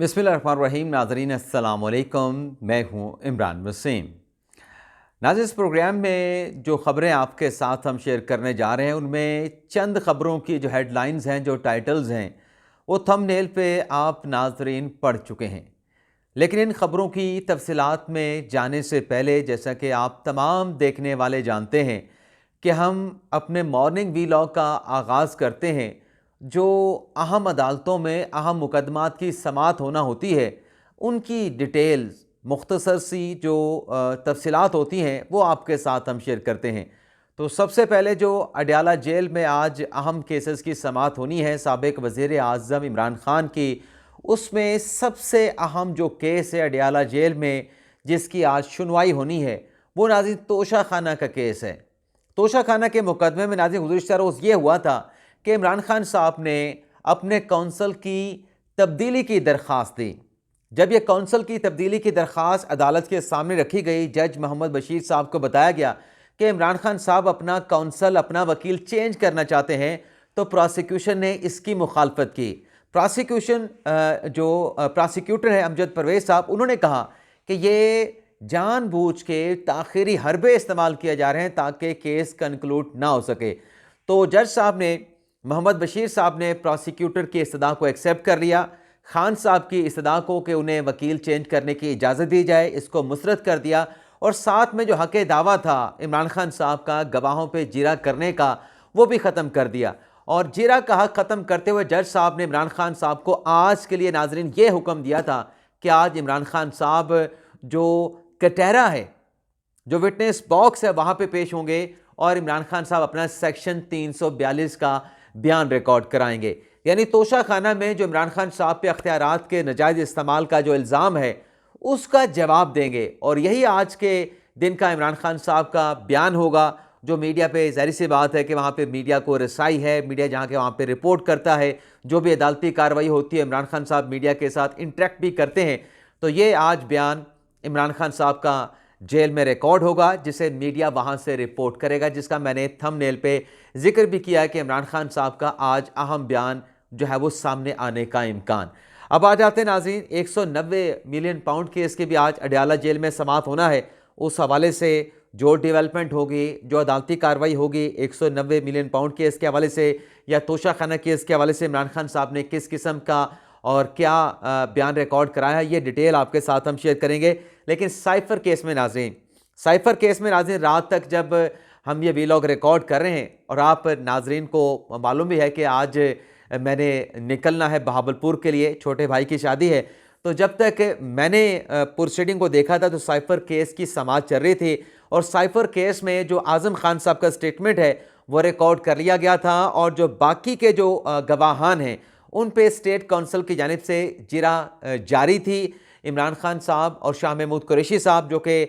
बिस्मिल्लाहिर्रहमानिर्रहीम। नाज़रीन अस्सलाम वालेकुम, मैं हूँ इमरान वसीम। नाज़रीन, इस प्रोग्राम में जो ख़बरें आपके साथ हम शेयर करने जा रहे हैं उनमें चंद ख़बरों की जो हेडलाइंस हैं, जो टाइटल्स हैं, वो थंबनेल पे आप नाज़रीन पढ़ चुके हैं। लेकिन इन ख़बरों की तफसीलात में जाने से पहले, जैसा कि आप तमाम देखने वाले जानते हैं कि हम अपने मॉर्निंग वीलॉग का आगाज़ करते हैं जो अहम अदालतों में अहम मुकदमात की समाअत होना होती है, उनकी डिटेल्स मुख्तसर सी जो तफसीलात होती हैं वो आपके साथ हम शेयर करते हैं। तो सबसे पहले जो अडयाला जेल में आज अहम केसेस की समाअत होनी है साबिक वज़ीर आज़म इमरान ख़ान की, उसमें सबसे अहम जो केस है अडयाला जेल में जिसकी आज सुनवाई होनी है वो नाज़रीन तोशा खाना का केस है। तोशा खाना के मुकदमे में नाज़रीन गुज़िश्ता रोज़ ये हुआ था कि इमरान खान साहब ने अपने कौंसल की तब्दीली की दरख्वास्त दी। जब यह कौंसल की तब्दीली की दरख्वास्त अदालत के सामने रखी गई, जज मोहम्मद बशीर साहब को बताया गया कि इमरान खान साहब अपना कौंसल, अपना वकील चेंज करना चाहते हैं, तो प्रोसिक्यूशन ने इसकी मुखालफत की। प्रोसिक्यूटर है अमजद परवेज़ साहब, उन्होंने कहा कि ये जानबूझ के ताख़ीरी हरबे इस्तेमाल किए जा रहे हैं ताकि केस कंक्लूड ना हो सके। तो जज साहब ने, मोहम्मद बशीर साहब ने प्रोसिक्यूटर की इस्तदा को एक्सेप्ट कर लिया। खान साहब की इस्तदा को कि उन्हें वकील चेंज करने की इजाज़त दी जाए, इसको मुस्तरद कर दिया और साथ में जो हक़ दावा था इमरान खान साहब का गवाहों पे जिरा करने का, वो भी ख़त्म कर दिया। और जिरा का हक़ ख़त्म करते हुए जज साहब ने इमरान खान साहब को आज के लिए नाजरीन ये हुक्म दिया था कि आज इमरान खान साहब जो कटहरा है, जो विटनेस बॉक्स है, वहाँ पे पेश होंगे और इमरान खान साहब अपना सेक्शन 342 का बयान रिकॉर्ड कराएंगे। यानी तोशा खाना में जो इमरान खान साहब पे अख्तियारात के नाजायज़ इस्तेमाल का जो इल्ज़ाम है उसका जवाब देंगे और यही आज के दिन का इमरान खान साहब का बयान होगा जो मीडिया पे, ज़ाहिर सी बात है कि वहाँ पे मीडिया को रसाई है, मीडिया जहाँ के वहाँ पे रिपोर्ट करता है, जो भी अदालती कार्रवाई होती है इमरान खान साहब मीडिया के साथ इंटरेक्ट भी करते हैं। तो ये आज बयान इमरान खान साहब का जेल में रिकॉर्ड होगा जिसे मीडिया वहाँ से रिपोर्ट करेगा, जिसका मैंने थंबनेल पे जिक्र भी किया है कि इमरान खान साहब का आज अहम बयान जो है वो सामने आने का इम्कान। अब आ जाते हैं नाज़रीन, 190 मिलियन पाउंड केस की भी आज अडयाला जेल में समाअत होना है। उस हवाले से जो डेवलपमेंट होगी, जो अदालती कार्रवाई होगी 190 मिलियन पाउंड केस के हवाले से या तोशा खाना केस के हवाले से इमरान खान साहब ने किस किस्म का और क्या बयान रिकॉर्ड कराया है, ये डिटेल आपके साथ हम शेयर करेंगे। लेकिन साइफ़र केस में नाज़रीन रात तक जब हम ये वीलॉग रिकॉर्ड कर रहे हैं और आप नाज़रीन को मालूम भी है कि आज मैंने निकलना है बहावलपुर के लिए, छोटे भाई की शादी है, तो जब तक मैंने प्रोसीडिंग को देखा था तो साइफ़र केस की समाअत चल रही थी और साइफ़र केस में जो आज़म खान साहब का स्टेटमेंट है वो रिकॉर्ड कर लिया गया था और जो बाकी के जो गवाहान हैं उन पे स्टेट काउंसिल की जानिब से जिरा जारी थी। इमरान खान साहब और शाह महमूद कुरैशी साहब जो कि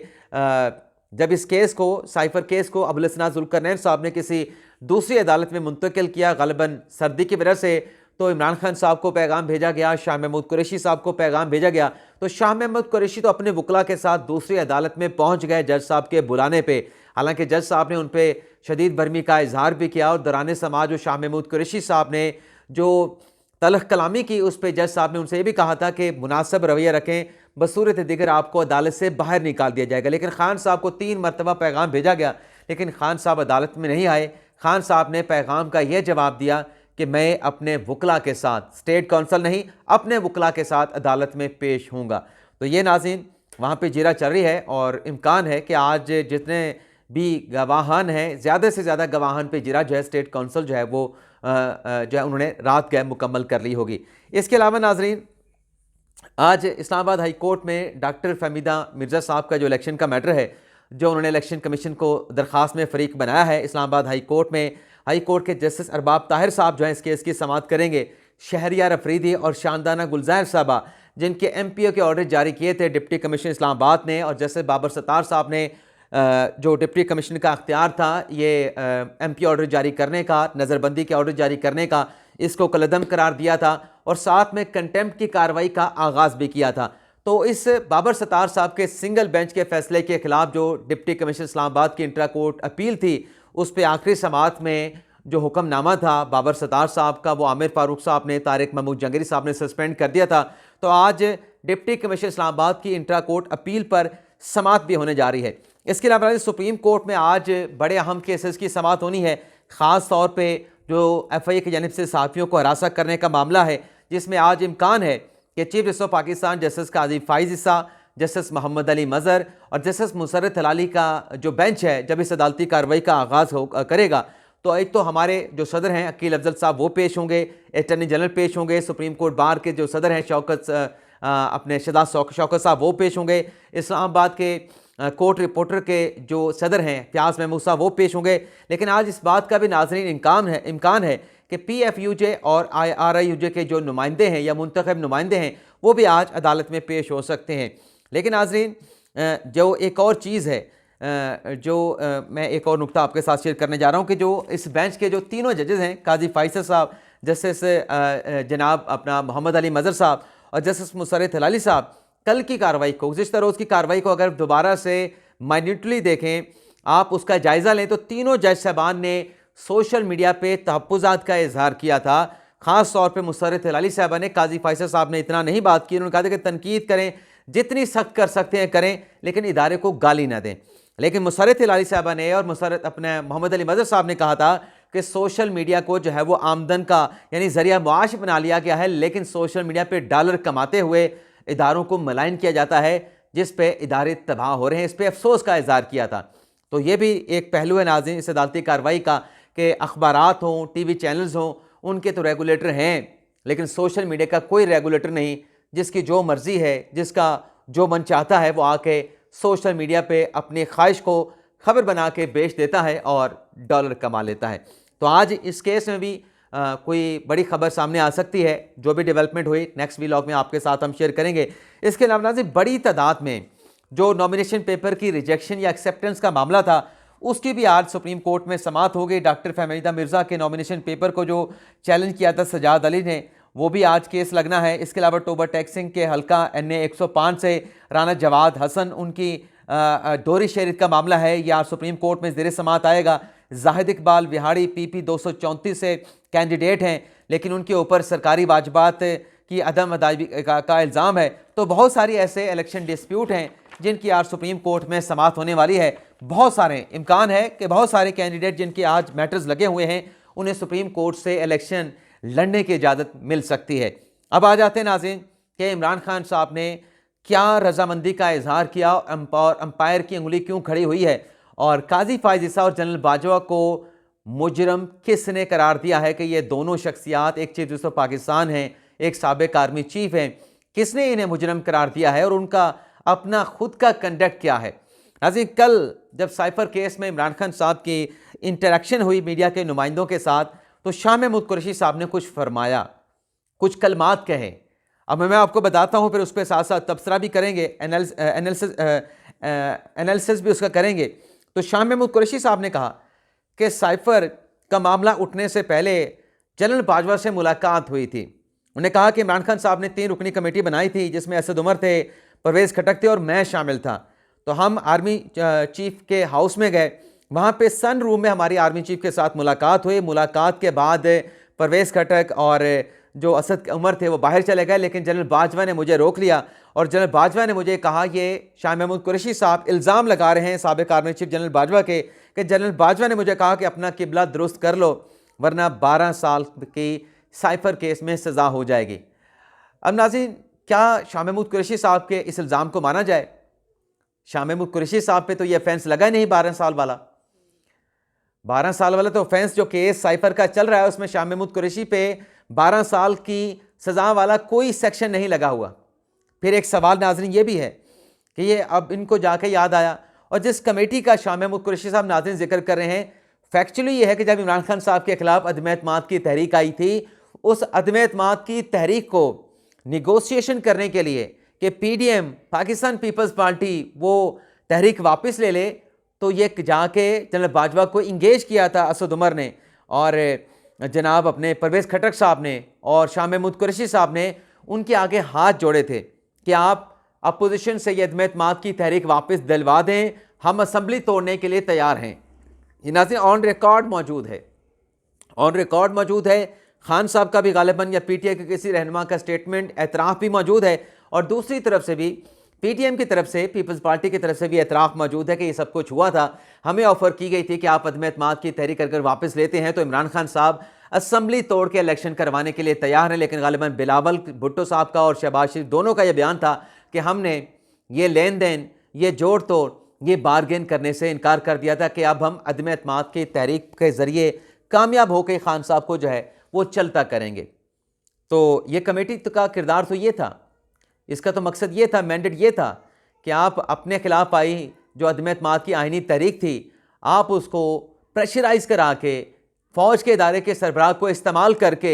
जब इस केस को, साइफ़र केस को अबुल हसन ज़ुल्करनैन साहब ने किसी दूसरी अदालत में मुंतकिल किया ग़ालिबन सर्दी की वजह से, तो इमरान खान साहब को पैगाम भेजा गया, शाह महमूद कुरैशी साहब को पैगाम भेजा गया। तो शाह महमूद कुरैशी तो अपने वकला के साथ दूसरी अदालत में पहुँच गए जज साहब के बुलाने पर। हालाँकि जज साहब ने उन पर शदीद बरमी का इजहार भी किया और दौरान समाज शाह महमूद कुरैशी साहब ने जो तलख कलामी की उस पर जज साहब ने उनसे ये भी कहा था कि मुनासिब रवैया रखें, बसूरत दिगर आपको अदालत से बाहर निकाल दिया जाएगा। लेकिन खान साहब को 3 मरतबा पैगाम भेजा गया लेकिन खान साहब अदालत में नहीं आए। खान साहब ने पैगाम का यह जवाब दिया कि मैं अपने वकला के साथ, स्टेट काउंसिल नहीं, अपने वकला के साथ अदालत में पेश होऊंगा। तो ये नाज़रीन वहाँ पर जिरा चल रही है और इम्कान है कि आज जितने भी गवाहान हैं, ज़्यादा से ज़्यादा गवाहान पे जिरा जो है स्टेट काउंसिल जो है वो जो है उन्होंने रात गए मुकम्मल कर ली होगी। इसके अलावा नाज़रीन आज इस्लामाबाद हाई कोर्ट में डॉक्टर फहमीदा मिर्ज़ा साहब का जो इलेक्शन का मैटर है, जो उन्होंने इलेक्शन कमीशन को दरख्वास्त में फ़रीक बनाया है, इस्लामाबाद हाई कोर्ट के जस्टिस अरबाब ताहिर साहब जो है इस केस की समाअत करेंगे। शहरियार अफरीदी और शानदाना गुलज़ार साहबा जिनके MPO के ऑर्डर जारी किए थे डिप्टी कमिश्नर इस्लामाबाद ने और जस्टिस बाबर सत्तार साहब ने, जो डिप्टी कमिश्नर का अख्तियार था ये MP ऑर्डर जारी करने का, नज़रबंदी के ऑर्डर जारी करने का, इसको कलअदम करार दिया था और साथ में कंटेम्प्ट की कार्रवाई का आगाज़ भी किया था। तो इस बाबर सत्तार साहब के सिंगल बेंच के फैसले के खिलाफ जो डिप्टी कमिश्नर इस्लामाबाद की इंट्रा कोर्ट अपील थी, उस पर आखिरी समाअत में जो हुक्मनामा था बाबर सत्तार साहब का, वो आमिर फारूक साहब ने, तारिक महमूद जंगरी साहब ने सस्पेंड कर दिया था। तो आज डिप्टी कमिश्नर इस्लामाबाद की इंट्रा कोर्ट अपील पर समाअत भी होने जा रही है। इसके अलावा सुप्रीम कोर्ट में आज बड़े अहम केसेस की समाअत होनी है, ख़ास तौर पे जो FIA की जानिब से सहाफ़ियों को हरासा करने का मामला है, जिसमें आज इम्कान है कि chief justice of Pakistan justice Qazi Faez Isa, justice Mohammad Ali Mazhar और जस्टिस मुसर्रत हलाली का जो बेंच है, जब इस अदालती कार्रवाई का आगाज़ करेगा तो एक तो हमारे जो सदर हैं अकील अफजल साहब वो पेश होंगे, अटॉर्नी जनरल पेश होंगे, सुप्रीम कोर्ट बार के जो सदर हैं अपने शहजाद शौकत साहब वो पेश होंगे, इस्लामाबाद के कोर्ट रिपोर्टर के जो सदर हैं फयाज महमूद साहब वो पेश होंगे। लेकिन आज इस बात का भी नाज़रीन इम्कान है कि PFUJ और RIUJ के जो नुमाइंदे हैं या मुंतखब नुमाइंदे हैं वो भी आज अदालत में पेश हो सकते हैं। लेकिन नाज़रीन जो एक और चीज़ है मैं एक और नुक्ता आपके साथ शेयर करने जा रहा हूँ कि जो इस बेंच के जो तीनों जजेस हैं, काजी फ़ाइज़ साहब, जस्टिस जनाब अपना मोहम्मद अली मज़हर साहब और जस्टिस मुसर्रत हलाली साहब, कल की कार्रवाई को, गुज़िश्ता रोज़ की कार्रवाई को अगर दोबारा से माइन्यूटली देखें, आप उसका जायज़ा लें, तो तीनों जज साहबान ने सोशल मीडिया पे तहफ़्फ़ुज़ात का इजहार किया था। ख़ास तौर पे मुसर्रत हलाली साहबा ने, काजी फ़ाइज़ साहब ने इतना नहीं बात की, उन्होंने कहा था कि तनकीद करें, जितनी सख्त कर सकते हैं करें, लेकिन इदारे को गाली ना दें। लेकिन मुसर्रत हलाली साहबा ने और मुसर्रत अपने मोहम्मद अली मज़हर साहब ने कहा था कि सोशल मीडिया को जो है वो आमदन का यानी ज़रिया मुआश बना लिया गया है, लेकिन सोशल मीडिया पे डॉलर कमाते हुए इदारों को मलाइन किया जाता है, जिस पे इदारे तबाह हो रहे हैं। इस पे अफसोस का इज़हार किया था। तो ये भी एक पहलू है नाज़रीन इस अदालती कार्रवाई का कि अखबारात हों, TV चैनल्स हों, उनके तो रेगुलेटर हैं, लेकिन सोशल मीडिया का कोई रेगुलेटर नहीं। जिसकी जो मर्ज़ी है, जिसका जो मन चाहता है, वो आके सोशल मीडिया पे अपनी ख्वाहिश को खबर बना के बेच देता है और डॉलर कमा लेता है। तो आज इस केस में भी कोई बड़ी खबर सामने आ सकती है। जो भी डेवलपमेंट हुई नेक्स्ट व्लॉग में आपके साथ हम शेयर करेंगे। इसके अलावा नाज़रीन बड़ी तादाद में जो नॉमिनेशन पेपर की रिजेक्शन या एक्सेप्टेंस का मामला था, उसकी भी आज सुप्रीम कोर्ट में समाअत हो गई। डॉक्टर फहमीदा मिर्ज़ा के नॉमिनेशन पेपर को जो चैलेंज किया था सजाद अली ने, वो भी आज केस लगना है। इसके अलावा टोबर टैक्सिंग के हल्का NA 105 से राना जवाद हसन उनकी दोहरी शहरियत का मामला है, यह आज सुप्रीम कोर्ट में ज़ेर समाअत आएगा। जाहिद इकबाल विहाड़ी PP 234 से कैंडिडेट हैं, लेकिन उनके ऊपर सरकारी वाजबात की अदम अदायगी का इल्ज़ाम है। तो बहुत सारी ऐसे इलेक्शन डिस्प्यूट हैं जिनकी आज सुप्रीम कोर्ट में समाअत होने वाली है। बहुत सारे इम्कान है कि बहुत सारे कैंडिडेट जिनके आज मैटर्स लगे हुए हैं, उन्हें सुप्रीम कोर्ट से इलेक्शन लड़ने की इजाज़त मिल सकती है। अब आ जाते हैं नाज़रीन कि इमरान खान साहब ने क्या रजामंदी का इजहार किया और अंपायर की उंगली क्यों खड़ी हुई है, और काजी फ़ाइज़ ईसा और जनरल बाजवा को मुजरम किसने करार दिया है कि ये दोनों शख्सियात, एक चीफ जस्टिस ऑफ पाकिस्तान हैं, एक साबिक आर्मी चीफ हैं, किसने इन्हें मुजरम करार दिया है और उनका अपना खुद का कंडक्ट क्या है। नाज़रीन कल जब साइफर केस में इमरान खान साहब की इंटरेक्शन हुई मीडिया के नुमाइंदों के साथ, तो शाह महमूद कुरैशी साहब ने कुछ फरमाया, कुछ कलमात कहे। अब मैं आपको बताता हूँ, फिर उस पर साथ साथ तबसरा भी करेंगे, एनालिसिस भी उसका करेंगे। तो शाह महमूद कुरैशी साहब ने कहा कि साइफर का मामला उठने से पहले जनरल बाजवा से मुलाकात हुई थी। उन्होंने कहा कि इमरान खान साहब ने 3 रुकनी कमेटी बनाई थी, जिसमें असद उमर थे, परवेज़ खटक थे और मैं शामिल था। तो हम आर्मी चीफ के हाउस में गए, वहाँ पे सन रूम में हमारी आर्मी चीफ के साथ मुलाकात हुई। मुलाकात के बाद परवेज़ खटक और जो असद उमर थे वो बाहर चले गए, लेकिन जनरल बाजवा ने मुझे रोक लिया और जनरल बाजवा ने मुझे कहा, ये शाह महमूद कुरैशी साहब इल्ज़ाम लगा रहे हैं साबिक आर्मी चीफ जनरल बाजवा के, कि जनरल बाजवा ने मुझे कहा कि अपना किबला दुरुस्त कर लो, वरना 12 साल की साइफर केस में सज़ा हो जाएगी। अब नाज़रीन क्या शाह महमूद कुरैशी साहब के इस इल्ज़ाम को माना जाए? शाह महमूद कुरैशी साहब पे तो ये ऑफेंस लगा नहीं 12 साल वाला। 12 साल वाला तो ऑफेंस जो केस साइफर का चल रहा है, उसमें शाह महमूद कुरैशी पे 12 साल की सज़ा वाला कोई सेक्शन नहीं लगा हुआ। फिर एक सवाल नाज़रीन ये भी है कि ये अब इनको जाके याद आया, और जिस कमेटी का शाह महमूद कुरैशी साहब नाज़रीन जिक्र कर रहे हैं, फैक्चुअली ये है कि जब इमरान खान साहब के खिलाफ अदम एतमाद की तहरीक आई थी, उस अदम एतमाद की तहरीक को निगोशिएशन करने के लिए कि PDM पाकिस्तान पीपल्स पार्टी वो तहरीक वापस ले ले, तो ये जाके जनरल बाजवा को इंगेज किया था असद उमर ने, और जनाब अपने परवेज़ खटक साहब ने और शाह महमूद कुरैशी साहब ने उनके आगे हाथ जोड़े थे कि आप अपोजिशन से ये अदम एतमाद की तहरीक वापस दिलवा दें, हम असम्बली तोड़ने के लिए तैयार हैं। ये नाज़रीन ऑन रिकॉर्ड मौजूद है, ऑन रिकॉर्ड मौजूद है। खान साहब का भी गालिबन या पीटीआई के किसी रहनुमा का स्टेटमेंट एतराफ़ भी मौजूद है, और दूसरी तरफ से भी पीटीएम की तरफ से, पीपल्स पार्टी की तरफ से भी एतराफ़ मौजूद है कि ये सब कुछ हुआ था। हमें ऑफर की गई थी कि आप अदम एतमाद की तहरीक अगर वापस लेते हैं तो इमरान खान साहब असम्बली तोड़ के इलेक्शन करवाने के लिए तैयार हैं, लेकिन गालिबन बिलावल भुट्टो साहब का और शहबाज शरीफ दोनों का यह बयान था कि हमने ये लेन देन, ये जोड़ तोड़, ये बारगेन करने से इनकार कर दिया था कि अब हम अदम एतमाद की तहरीक के ज़रिए कामयाब होकर खान साहब को जो है वो चलता करेंगे। तो ये कमेटी का किरदार तो ये था, इसका तो मकसद ये था, मैंडेट ये था कि आप अपने खिलाफ आई जो अदम एतमाद की आइनी तहरीक थी, आप उसको प्रेशराइज करा के फ़ौज के इदारे के सरबराह को इस्तेमाल करके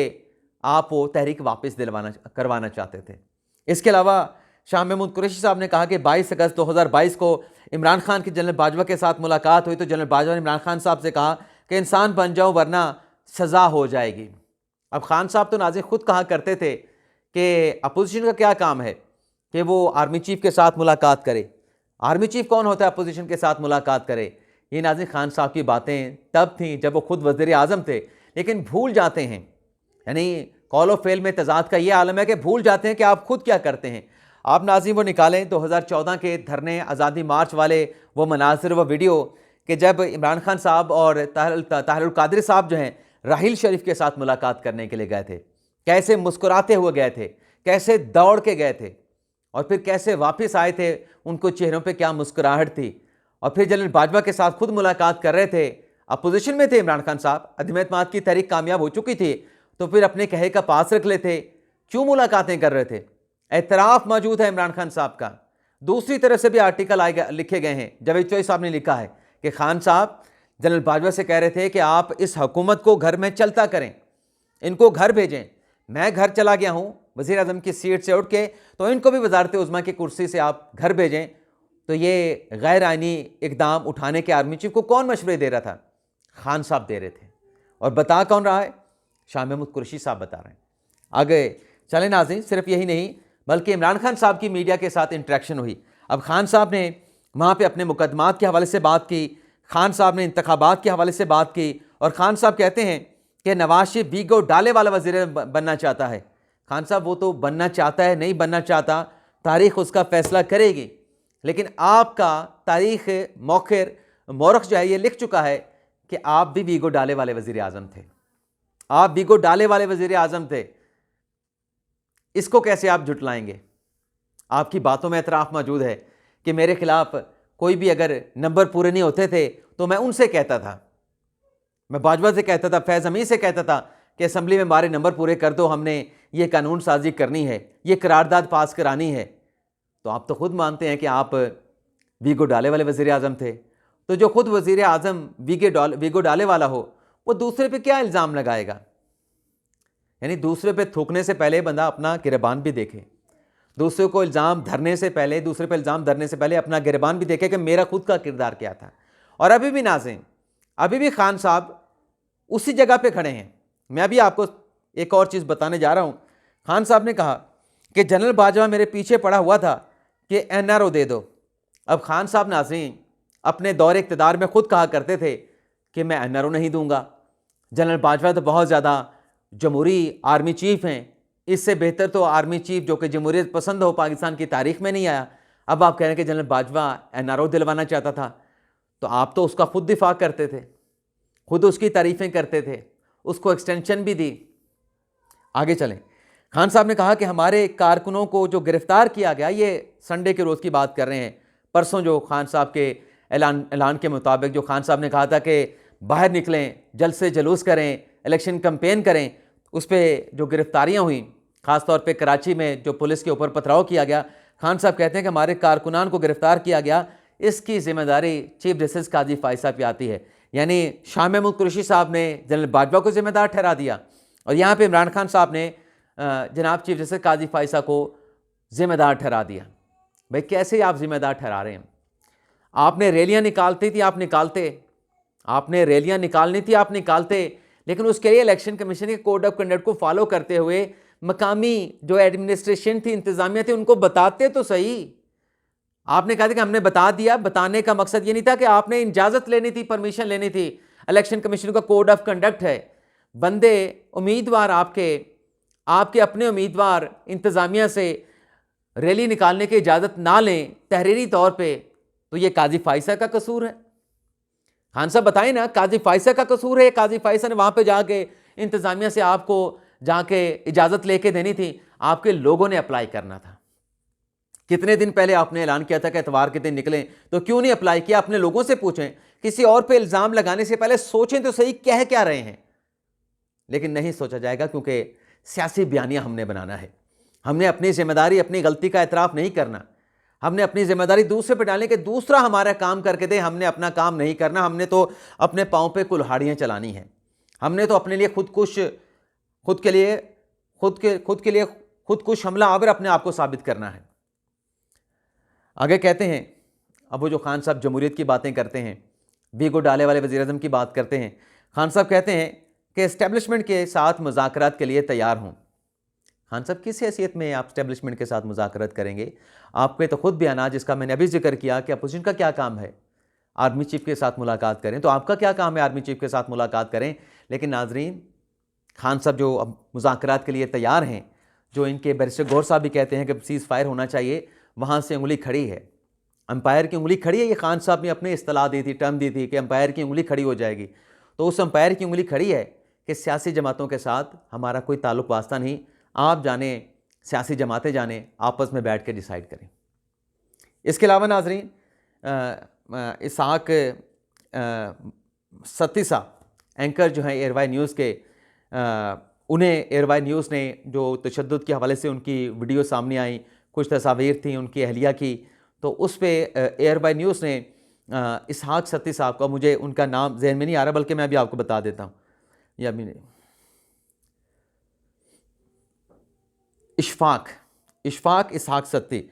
आप वो तहरीक वापस करवाना चाहते थे। इसके अलावा शाह महमूद कुरैशी साहब ने कहा कि 22 अगस्त 2022 को इमरान खान की जनरल बाजवा के साथ मुलाकात हुई तो जनरल बाजवा ने इमरान खान साहब से कहा कि इंसान बन जाओ वरना सज़ा हो जाएगी। अब खान साहब तो नाज़िर खुद कहा करते थे कि अपोजिशन का क्या काम है कि वो आर्मी चीफ के साथ मुलाकात करे। आर्मी चीफ कौन होता है अपोजिशन के साथ मुलाकात करे? ये नाज़िर खान साहब की बातें तब थीं जब वो खुद वज़ीर आज़म थे, लेकिन भूल जाते हैं, यानी कॉल ऑफ फेल में तजाद का ये आलम है कि भूल जाते हैं कि आप खुद क्या करते हैं। आप नाज़िर वो निकालें 2014 के धरने आज़ादी मार्च वाले वो मनाजिर, वो वीडियो कि जब इमरान खान साहब और ताहिरुल कादरी साहब जो हैं राहिल शरीफ के साथ मुलाकात करने के लिए गए थे, कैसे मुस्कुराते हुए गए थे, कैसे दौड़ के गए थे, और फिर कैसे वापस आए थे, उनको चेहरों पे क्या मुस्कुराहट थी। और फिर जनरल बाजवा के साथ खुद मुलाकात कर रहे थे, अपोजिशन में थे इमरान खान साहब, अदम एतमाद की तहरीक कामयाब हो चुकी थी, तो फिर अपने कहे का पास रख लेते, क्यों मुलाकातें कर रहे थे? एतराफ़ मौजूद है इमरान खान साहब का। दूसरी तरफ से भी आर्टिकल लिखे गए हैं, जावेद चौधरी साहब ने लिखा है कि खान साहब जनरल बाजवा से कह रहे थे कि आप इस हुकूमत को घर में चलता करें, इनको घर भेजें। मैं घर चला गया हूँ वज़ीर आज़म की सीट से उठ के, तो इनको भी वज़ारत उज़्मा की कुर्सी से आप घर भेजें। तो ये गैर आइनी इक़दाम उठाने के आर्मी चीफ को कौन मशवरे दे रहा था? खान साहब दे रहे थे। और बता कौन रहा है? शाह महमूद कुरैशी साहब बता रहे हैं। आगे चले नाज़रीन, सिर्फ यही नहीं बल्कि इमरान खान साहब की मीडिया के साथ इंटरेक्शन हुई। अब खान साहब ने वहाँ पे अपने मुकदमात के हवाले से बात की, खान साहब ने इंतखाबात के हवाले से बात की, और खान साहब कहते हैं कि नवाज शरीफ वीगो डाले वाला वज़ीर बनना चाहता है। खान साहब वो तो बनना चाहता है, नहीं बनना चाहता, तारीख़ उसका फ़ैसला करेगी, लेकिन आपका तारीख़ मौरख जो है ये लिख चुका है कि आप भी वीगो डाले वाले वज़ीर आज़म थे, आप वीगो डाले वाले वज़ीर आज़म थे। इसको कैसे आप झुटलाएंगे? आपकी बातों में एतराफ़ मौजूद है कि मेरे खिलाफ कोई भी अगर नंबर पूरे नहीं होते थे तो मैं उनसे कहता था, मैं बाजवा से कहता था, फैज़ अमीर से कहता था कि असम्बली में हमारे नंबर पूरे कर दो, हमने ये कानून साजी करनी है, ये करारदाद पास करानी है। तो आप तो खुद मानते हैं कि आप वीगो डाले वाले वज़ीर आज़म थे। तो जो खुद वज़ीर आज़म वीगो डाले वाला हो, वो दूसरे पे क्या इल्ज़ाम लगाएगा? यानी दूसरे पे थूकने से पहले बंदा अपना गिरबान भी देखे, दूसरे को इल्ज़ाम धरने से पहले, दूसरे पे इल्ज़ाम धरने से पहले अपना गिरबान भी देखे कि मेरा खुद का किरदार क्या था। और अभी भी नाज़रीन, अभी भी खान साहब उसी जगह पे खड़े हैं। मैं अभी आपको एक और चीज़ बताने जा रहा हूँ। खान साहब ने कहा कि जनरल बाजवा मेरे पीछे पड़ा हुआ था कि NRO दे दो। अब खान साहब नाज़रीन अपने दौरे इक़्तिदार में खुद कहा करते थे कि मैं NRO नहीं दूंगा। जनरल बाजवा तो बहुत ज़्यादा जमहूरी आर्मी चीफ़ हैं, इससे बेहतर तो आर्मी चीफ़ जो कि जमहूरियत पसंद हो पाकिस्तान की तारीख़ में नहीं आया। अब आप कह रहे हैं कि जनरल बाजवा NRO दिलवाना चाहता था, तो आप तो उसका खुद दिफा करते थे, खुद उसकी तारीफ़ें करते थे, उसको एक्सटेंशन भी दी। आगे चलें। खान साहब ने कहा कि हमारे कारकुनों को जो गिरफ़्तार किया गया, ये संडे के रोज़ की बात कर रहे हैं, परसों जो खान साहब के ऐलान के मुताबिक जो खान साहब ने कहा था कि बाहर निकलें, जलसे जुलूस करें, इलेक्शन कैंपेन करें, उस पर जो गिरफ़्तारियाँ हुई, ख़ास तौर पे कराची में जो पुलिस के ऊपर पथराव किया गया, खान साहब कहते हैं कि हमारे कारकुनान को गिरफ़्तार किया गया, इसकी ज़िम्मेदारी चीफ जस्टिस काजी फ़ाइज़ साहब पे आती है। यानी शाह महमूद कुरैशी साहब ने जनरल बाजवा को ज़िम्मेदार ठहरा दिया, और यहाँ पे इमरान खान साहब ने जनाब चीफ जस्टिस काजी फ़ाइज़ साहब को ज़िम्मेदार ठहरा दिया। भाई कैसे आप ज़िम्मेदार ठहरा रहे हैं? आपने रैलियाँ निकालती थी, आप निकालते, आपने रैलियाँ निकालनी थी, आप निकालते, लेकिन उसके लिए इलेक्शन कमीशन के कोड ऑफ कंडक्ट को फॉलो करते हुए मकामी जो एडमिनिस्ट्रेशन थी, इंतज़ामिया थी, उनको बताते तो सही। आपने कहा था कि हमने बता दिया। बताने का मकसद ये नहीं था कि आपने इजाज़त लेनी थी, परमिशन लेनी थी। इलेक्शन कमीशन का कोड ऑफ कंडक्ट है, बंदे उम्मीदवार आपके अपने उम्मीदवार इंतज़ामिया से रैली निकालने की इजाज़त ना लें तहरीरी तौर पे, तो ये काजी फाइसा का कसूर है? खान साहब बताएं ना, काजी फाइसा का कसूर है? काजी फाइसा ने वहां पे जाके इंतज़ामिया से आपको जाके इजाज़त लेके देनी थी, आपके लोगों ने अप्लाई करना था। कितने दिन पहले आपने ऐलान किया था कि इतवार के दिन निकलें, तो क्यों नहीं अप्लाई किया? अपने लोगों से पूछें, किसी और पे इल्ज़ाम लगाने से पहले सोचें तो सही कह क्या रहे हैं। लेकिन नहीं सोचा जाएगा, क्योंकि सियासी बयानिया हमने बनाना है। हमने अपनी जिम्मेदारी, अपनी गलती का एतराफ़ नहीं करना। हमने अपनी जिम्मेदारी दूसरे पे डालने के दूसरा हमारा काम करके दे, हमने अपना काम नहीं करना। हमने तो अपने पाँव पे कुल्हाड़ियाँ चलानी हैं। हमने तो अपने लिए खुदकुश हमला आवर अपने आप को साबित करना है। आगे कहते हैं, अब वो जो खान साहब जमहूरियत की बातें करते हैं, बीगो डाले वाले वज़ीर-ए-आज़म की बात करते हैं, खान साहब कहते हैं कि एस्टेब्लिशमेंट के साथ मुज़ाकरात के लिए तैयार हूँ। खान साहब किस हैसियत में आप एस्टेब्लिशमेंट के साथ मुज़ाकरात करेंगे? आपके तो खुद बयान, जिसका मैंने अभी जिक्र किया कि अपोजिशन का क्या काम है, आर्मी चीफ के साथ मुलाकात करें, तो आपका क्या काम है आर्मी चीफ के साथ मुलाकात करें। लेकिन नाजरीन, खान साहब जो अब मुज़ाकरात के लिए तैयार हैं, जो इनके बैरिस्टर गौहर साहब भी कहते हैं कि सीज़ फायर होना चाहिए, वहाँ से उंगली खड़ी है, अंपायर की उंगली खड़ी है। ये खान साहब ने अपनी इस्तलाह दी थी, टर्म दी थी कि अंपायर की उंगली खड़ी हो जाएगी। तो उस अंपायर की उंगली खड़ी है कि सियासी जमातों के साथ हमारा कोई ताल्लुक वास्ता नहीं। आप जाने, सियासी जमातें जाने, आपस में बैठ के डिसाइड करें। इसके अलावा नाजरीन, इसहाक सत्ती साहब एंकर जो हैं एयरवाई न्यूज़ के, उन्हें एयरवाई न्यूज़ ने जो तशद्दुद के हवाले से उनकी वीडियो सामने आई, कुछ तस्वीर थी उनकी अहलिया की, तो उस पर एयरवाई न्यूज़ ने इसहाक सत्ती साहब का, मुझे उनका नाम जहन में नहीं आ रहा, बल्कि मैं अभी आपको बता देता हूँ, या अभी नहीं, इशफाक इसहाक सत्ती,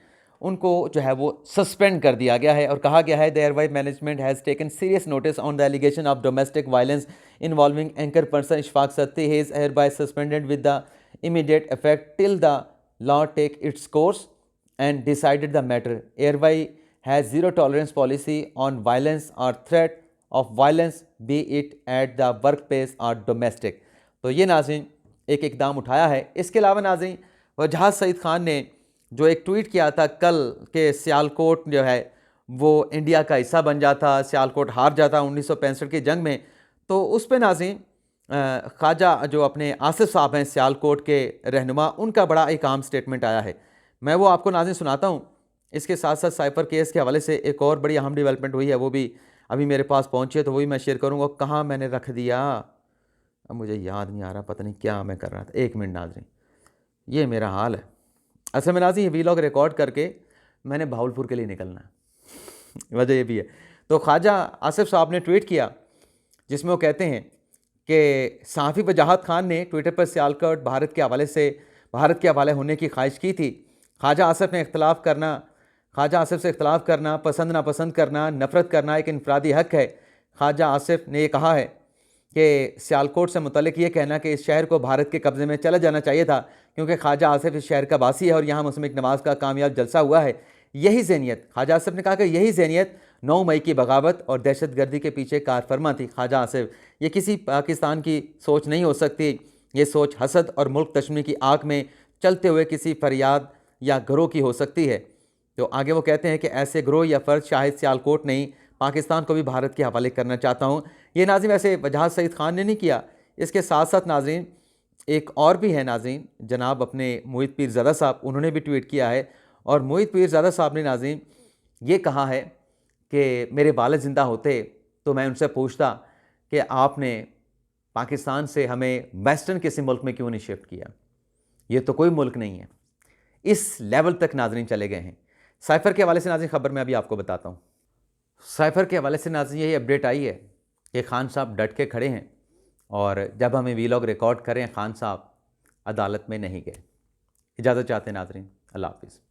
उनको जो है वो सस्पेंड कर दिया गया है और कहा गया है the ARY management has taken serious notice on the allegation of domestic violence involving anchor person Ishfaq Satti. He is hereby suspended with the immediate effect till the law take its course and decided the matter. Airway has zero tolerance policy on violence or threat of violence, be it at the workplace or domestic. तो ये नाज़रीन एक इकदाम उठाया है। इसके अलावा नाज़रीन, वजहाद सईद ख़ान ने जो एक ट्वीट किया था कल के सियालकोट जो है वो इंडिया का हिस्सा बन जाता, सियालकोट हार जाता 1965 की जंग में, तो उस पर नाज़रीन ख्वाजा जो अपने आसिफ साहब हैं सियालकोट के रहनुमा, उनका बड़ा एक आम स्टेटमेंट आया है। मैं वो आपको नाज़रीन सुनाता हूँ। इसके साथ साथ साइफर केस के हवाले से एक और बड़ी अहम डेवलपमेंट हुई है, वो भी अभी मेरे पास पहुँची है, तो वही मैं शेयर करूँगा। कहाँ मैंने रख दिया, अब मुझे याद नहीं आ रहा, पता नहीं क्या मैं कर रहा था। एक मिनट नाज़रीन, ये मेरा हाल है। असल में नाज़रीन, ये वीलॉग रिकॉर्ड करके मैंने भावलपुर के लिए निकलना है, वजह ये भी है। तो ख्वाजा आसिफ साहब ने ट्वीट किया जिसमें वो कहते हैं कि सहाफ़ी वजाहत खान ने ट्विटर पर सियालकोट भारत के हवाले होने की ख्वाहिश की थी। ख्वाजा आसिफ से इख्तलाफ करना, पसंद नापसंद करना, नफ़रत करना एक इनफरादी हक़ है। ख्वाजा आसिफ ने यह कहा है कि सियालकोट से मुतल्लिक़ ये कहना कि इस शहर को भारत के कब्ज़े में चला जाना चाहिए था, क्योंकि ख्वाजा आसिफ इस शहर का वासी है और यहाँ मुस्लिम नवाज़ का कामयाब जलसा हुआ है। यही ज़हनियत, ख्वाजा आसिफ ने कहा कि यही ज़हनियत 9 मई की बगावत और दहशतगर्दी के पीछे कारफरमा थी। ख्वाजा आसिफ, ये किसी पाकिस्तान की सोच नहीं हो सकती, ये सोच हसद और मुल्क तशमी की आग में चलते हुए किसी फरियाद या ग्रोह की हो सकती है। तो आगे वो कहते हैं कि ऐसे ग्रोह या फ़र्द शायद सियालकोट नहीं, पाकिस्तान को भी भारत के हवाले करना चाहता हूँ। ये नाज़रीन वैसे वजहाद सईद ख़ान ने नहीं किया। इसके साथ साथ नाज़रीन एक और भी है नाज़रीन, जनाब अपने मोहित पीरज़ादा साहब, उन्होंने भी ट्वीट किया है। और मोहित पीरज़ादा साहब ने नाज़रीन ये कहा है कि मेरे वालिद ज़िंदा होते तो मैं उनसे पूछता कि आपने पाकिस्तान से हमें वेस्टर्न किसी मुल्क में क्यों नहीं शिफ्ट किया। ये तो कोई मुल्क नहीं है। इस लेवल तक नाज़रीन चले गए हैं। साइफ़र के हवाले से नाज़रीन ख़बर मैं अभी आपको बताता हूँ। साइफ़र के हवाले से नाज़रीन यही अपडेट आई है कि खान साहब डट के खड़े हैं और जब हमें वीलॉग रिकॉर्ड करें, खान साहब अदालत में नहीं गए। इजाज़त चाहते हैं नाज़रीन, अल्लाह हाफ़िज़।